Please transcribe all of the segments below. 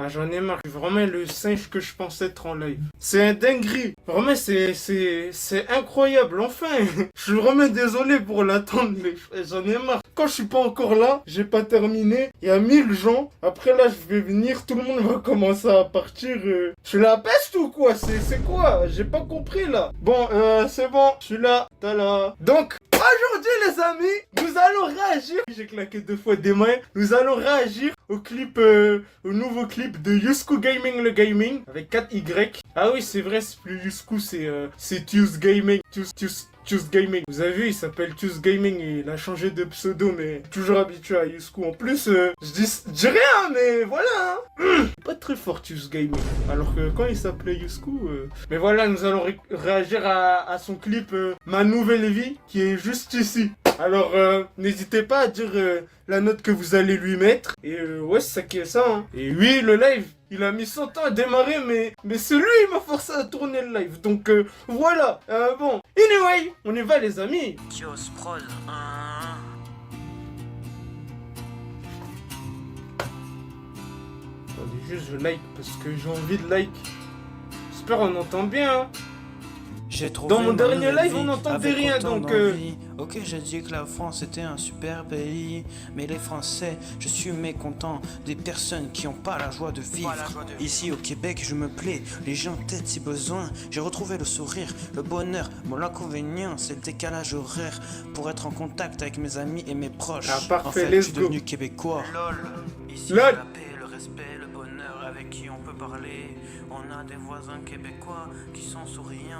Ah, j'en ai marre. C'est vraiment le singe que je pense être en live. C'est un dinguerie. Vraiment, c'est incroyable. Enfin, je suis vraiment désolé pour l'attente. J'en ai marre. Quand je suis pas encore là, j'ai pas terminé. Il y a 1000 gens. Après là, je vais venir. Tout le monde va commencer à partir. Je suis la peste ou quoi? C'est quoi? J'ai pas compris là. Bon, c'est bon. Je suis là. T'as là. Donc, aujourd'hui les amis, nous allons réagir. J'ai claqué 2 fois des mains. Nous allons réagir au clip, au nouveau clip de Yusku Gaming le Gaming avec 4Y. Ah oui, c'est vrai, c'est plus Yusku, c'est Tuse Gaming. Tuse Gaming. Vous avez vu, il s'appelle Tuse Gaming et il a changé de pseudo, mais toujours habitué à Yusku. En plus, je dis rien, mais voilà. Hein. Pas très fort Tuse Gaming. Alors que quand il s'appelait Yusku, mais voilà, nous allons réagir à son clip Ma Nouvelle Vie qui est juste ici. Alors, n'hésitez pas à dire la note que vous allez lui mettre. Et ouais, c'est ça qui est ça. Hein. Et oui, le live, il a mis 100 ans à démarrer, mais c'est lui qui m'a forcé à tourner le live. Donc voilà. Bon, anyway, on y va les amis. Kios Prod. Attendez, juste je like parce que j'ai envie de like. J'espère qu'on entend bien. Hein. Dans mon dernier live, on n'entendait rien, donc... Ok, j'ai dit que la France était un super pays, mais les Français, je suis mécontent des personnes qui n'ont pas la joie de vivre. Ici au Québec, je me plais, les gens t'aident si besoin. J'ai retrouvé le sourire, le bonheur. Mon inconvénient, c'est le décalage horaire pour être en contact avec mes amis et mes proches. Ah, parfait, en fait, je suis devenu québécois. LOL. Ici, LOL. la paix, le respect, le bonheur avec qui on peut parler. On a des voisins québécois qui sont souriants.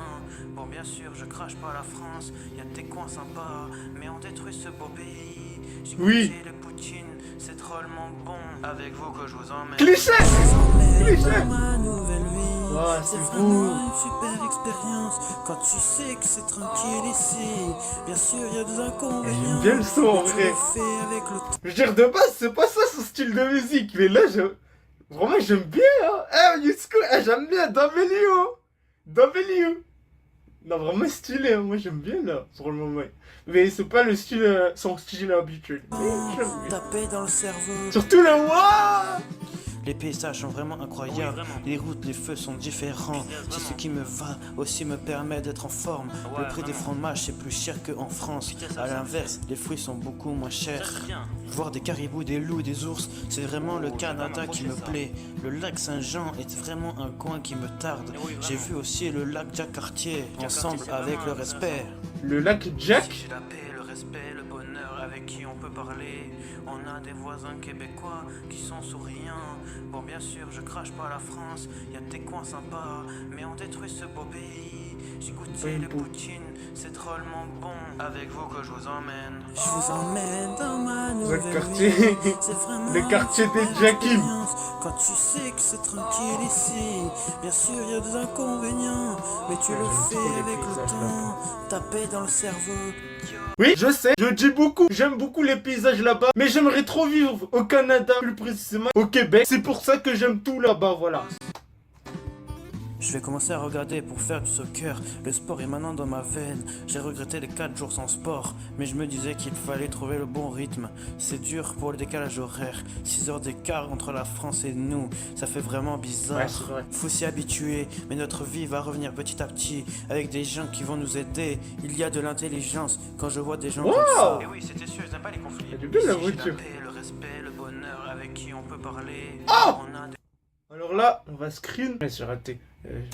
Bon, bien sûr, je crache pas la France. Y a des coins sympas, mais on détruit ce beau pays. J'ai Oui. goûté le poutine, c'est drôlement bon. Avec vous que je vous emmène. Cliché. Cliché. Ma nouvelle vie, Oh, c'est c'est vraiment beau. une super expérience. Quand tu sais que c'est tranquille ici. Bien sûr, y a des inconvénients. J'aime bien le son en mais tu vrai. le fais avec le temps. Je veux dire, de base, c'est pas ça son style de musique. Mais là, vraiment, j'aime bien. Hein. Eh, Yusku, j'aime bien. W. Non, vraiment stylé. Hein. Moi, j'aime bien là, pour le moment. Mais c'est pas le style, son style habituel. Mais j'aime bien. Taper dans le cerveau. Surtout le wa. Les paysages sont vraiment incroyables, les routes, les feux sont différents. C'est ce qui me va, aussi me permet d'être en forme. Le prix des fromages c'est plus cher qu'en France. À l'inverse, les fruits sont beaucoup moins chers. Voir des caribous, des loups, des ours, c'est vraiment le Canada qui me plaît. Le lac Saint-Jean est vraiment un coin qui me tarde. J'ai vu aussi le lac Jacques-Cartier, ensemble avec le respect. Le lac Jack. Ici, j'ai la paix, le respect, le bonheur avec qui on peut parler. On a des voisins québécois qui sont souriants. Bon, bien sûr, je crache pas la France. Y a des coins sympas, mais on détruit ce beau pays. J'ai goûté le poutine, c'est drôlement bon. Avec vous que je vous emmène. Je vous emmène dans ma nouvelle quartier. vie. C'est vraiment Le quartier une des super Jackim. expérience. Quand tu sais que c'est tranquille ici. Bien sûr, y a des inconvénients, mais tu le J'aime fais trop les avec le paysages, temps. Taper dans le cerveau. Oui, je sais, je dis beaucoup, j'aime beaucoup les paysages là-bas, mais j'aimerais trop vivre au Canada, plus précisément au Québec. C'est pour ça que j'aime tout là-bas, voilà. Je vais commencer à regarder pour faire du soccer. Le sport est maintenant dans ma veine. J'ai regretté les 4 jours sans sport, mais je me disais qu'il fallait trouver le bon rythme. C'est dur pour le décalage horaire. 6 heures d'écart entre la France et nous, ça fait vraiment bizarre. Ouais, c'est vrai. Faut s'y habituer, mais notre vie va revenir petit à petit avec des gens qui vont nous aider. Il y a de l'intelligence quand je vois des gens Wow. comme ça. Et oui, c'était sûr, ils n'aiment pas les conflits. Elle est belle la Ici, j'ai voiture. la paix, le respect, le bonheur avec qui on peut parler. Oh. On a des Alors là, on va screen. Ouais, j'ai raté.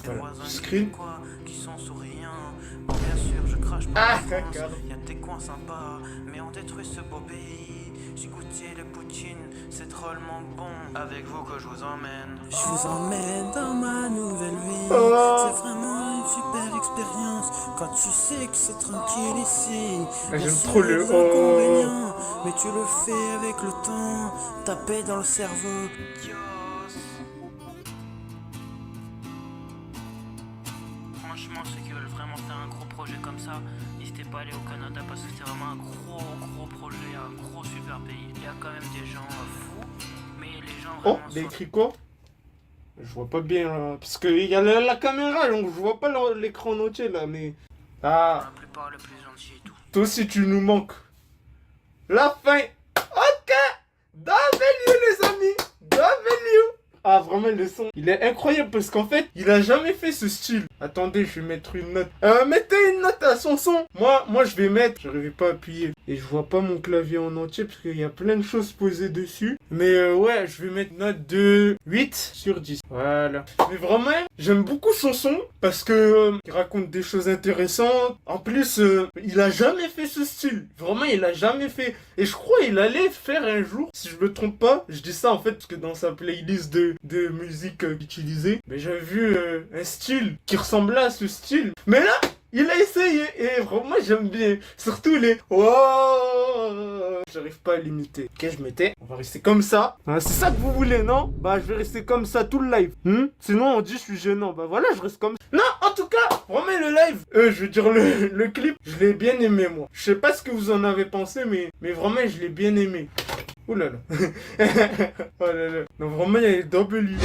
Voilà. voisins Screen. québécois qui sont souriants. Bon, bien sûr, je crache pas Ah, la France. caca. Y a des coins sympas, mais on détruit ce beau pays. J'ai goûté le poutine, c'est drôlement bon. Avec vous que je vous emmène. Je vous emmène dans ma nouvelle vie. Oh. C'est vraiment une super expérience. Quand tu sais que c'est tranquille ici. Ah, Bien j'aime sûr, trop y a le des oh. inconvénients, mais tu le fais avec le temps. Taper dans le cerveau. Franchement, ceux qui veulent vraiment faire un gros projet comme ça, n'hésitez pas à aller au Canada parce que c'est vraiment un gros projet, un gros super pays. Il y a quand même des gens fous, mais les gens Oh, vraiment il a écrit quoi? Je vois pas bien là. Parce qu'il y a la caméra, donc je vois pas l'écran entier là, mais. Ah, la plupart les plus gentils et tout. toi aussi tu nous manques. La fin. Ok. W les amis. W. Ah, vraiment, le son, il est incroyable parce qu'en fait, il a jamais fait ce style. Attendez, je vais mettre une note. Mettez une note à son son. Moi, je vais mettre. J'arrivais pas à appuyer. Et je vois pas mon clavier en entier parce qu'il y a plein de choses posées dessus. Mais ouais, je vais mettre une note de 8 sur 10. Voilà. Mais vraiment, j'aime beaucoup son son parce que il raconte des choses intéressantes. En plus, il a jamais fait ce style. Vraiment, il a jamais fait. Et je crois il allait faire un jour, si je me trompe pas. Je dis ça en fait parce que dans sa playlist de musique utilisée, mais j'avais vu un style qui ressemblait à ce style. Mais là, il a essayé et vraiment j'aime bien. Surtout les oh, j'arrive pas à l'imiter. Ok, je mettais. On va rester comme ça. Hein, c'est ça que vous voulez, non? Bah, je vais rester comme ça tout le live. Sinon, on dit je suis gênant. Bah voilà, je reste comme ça. Non, en tout cas, vraiment le live. Je veux dire le clip, je l'ai bien aimé moi. Je sais pas ce que vous en avez pensé, mais vraiment je l'ai bien aimé. Ouh là là. Oh là là. Non, vraiment, il y a les W.